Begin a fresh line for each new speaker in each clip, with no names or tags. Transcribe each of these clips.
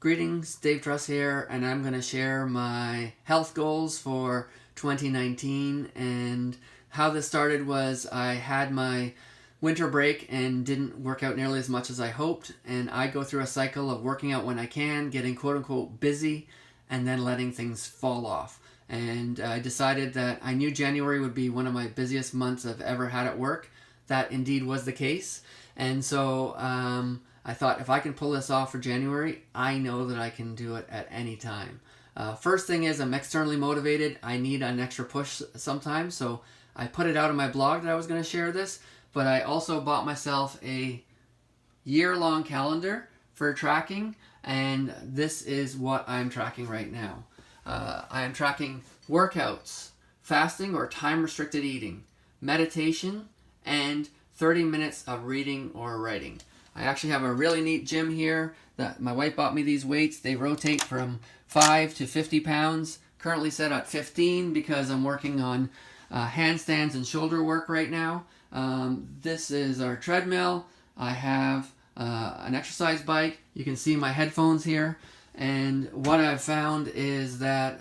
Greetings, Dave Truss here, and I'm going to share my health goals for 2019. And how this started was I had my winter break and didn't work out nearly as much as I hoped. And I go through a cycle of working out when I can, getting quote unquote busy, and then letting things fall off. And I decided that I knew January would be one of my busiest months I've ever had at work. That indeed was the case. And so I thought, if I can pull this off for January, I know that I can do it at any time. First thing is, I'm externally motivated. I need an extra push sometimes, so I put it out on my blog that I was going to share this, but I also bought myself a year-long calendar for tracking, and this is what I'm tracking right now. I am tracking workouts, fasting or time-restricted eating, meditation, and 30 minutes of reading or writing. I actually have a really neat gym here that my wife bought me these weights. They rotate from 5 to 50 pounds. Currently set at 15 because I'm working on handstands and shoulder work right now. This is our treadmill. I have an exercise bike. You can see my headphones here. And what I've found is that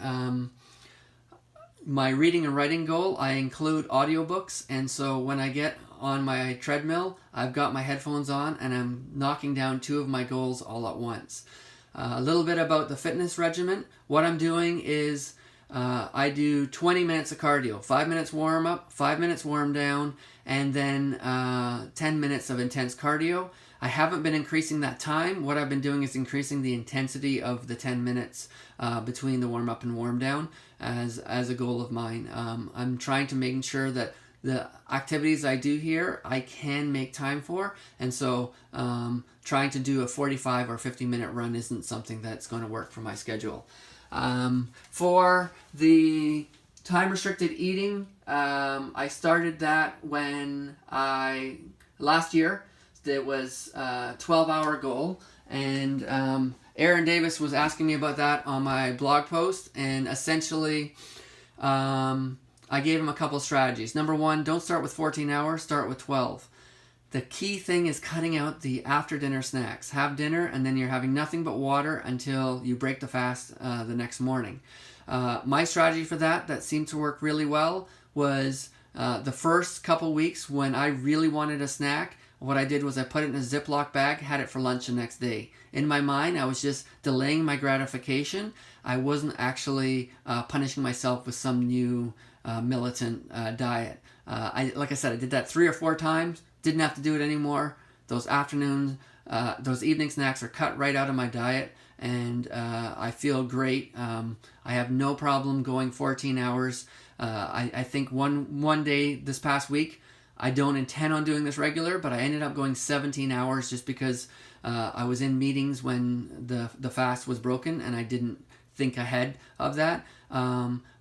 my reading and writing goal, I include audiobooks. And so when I get on my treadmill, I've got my headphones on and I'm knocking down two of my goals all at once. A little bit about the fitness regimen. What I'm doing is I do 20 minutes of cardio, 5 minutes warm up, 5 minutes warm down, and then 10 minutes of intense cardio. I haven't been increasing that time. What I've been doing is increasing the intensity of the 10 minutes between the warm up and warm down as a goal of mine. I'm trying to make sure that the activities I do here, I can make time for, and so trying to do a 45 or 50-minute run isn't something that's going to work for my schedule. For the time-restricted eating, I started that when last year, it was a 12-hour goal, and Aaron Davis was asking me about that on my blog post, and essentially I gave him a couple strategies. Number one, don't start with 14 hours, start with 12. The key thing is cutting out the after dinner snacks. Have dinner and then you're having nothing but water until you break the fast the next morning. My strategy for that seemed to work really well was the first couple weeks when I really wanted a snack. What I did was I put it in a Ziploc bag, had it for lunch the next day. In my mind, I was just delaying my gratification. I wasn't actually punishing myself with some new militant diet. Like I said, I did that 3 or 4 times. Didn't have to do it anymore. Those afternoons, those evening snacks are cut right out of my diet, and I feel great. I have no problem going 14 hours. I think one day this past week, I don't intend on doing this regular, but I ended up going 17 hours just because I was in meetings when the fast was broken, and I didn't think ahead of that.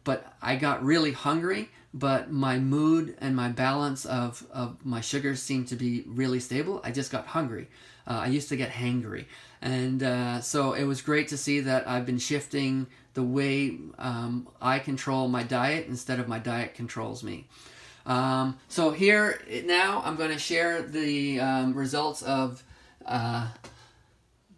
But I got really hungry, but my mood and my balance of my sugars seemed to be really stable. I just got hungry. I used to get hangry. And so it was great to see that I've been shifting the way I control my diet instead of my diet controls me. So here now I'm going to share the results of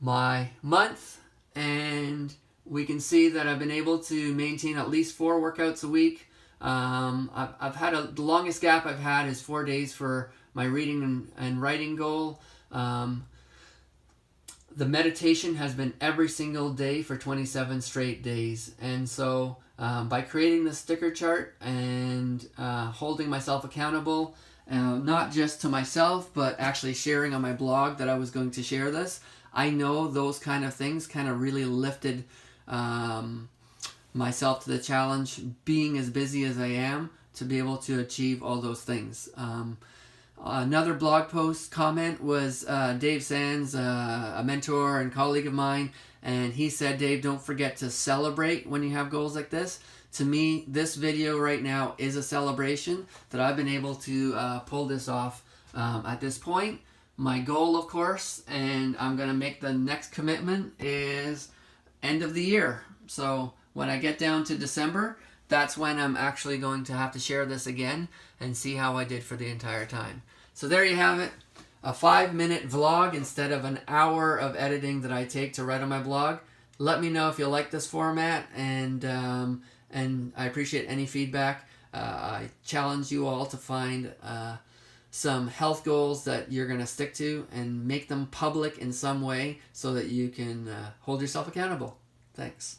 my month, and we can see that I've been able to maintain at least 4 workouts a week. I've had the longest gap I've had is 4 days for my reading and writing goal. The meditation has been every single day for 27 straight days. And so by creating the sticker chart and holding myself accountable, not just to myself, but actually sharing on my blog that I was going to share this, I know those kind of things kind of really lifted myself to the challenge, being as busy as I am, to be able to achieve all those things. Another blog post comment was Dave Sands, a mentor and colleague of mine, and he said, Dave, don't forget to celebrate when you have goals like this. To me, this video right now is a celebration that I've been able to pull this off at this point. My goal, of course, and I'm going to make the next commitment, is end of the year. So when I get down to December, that's when I'm actually going to have to share this again and see how I did for the entire time. So there you have it. A 5-minute vlog instead of an hour of editing that I take to write on my blog. Let me know if you like this format, and I appreciate any feedback. I challenge you all to find some health goals that you're going to stick to and make them public in some way so that you can hold yourself accountable. Thanks.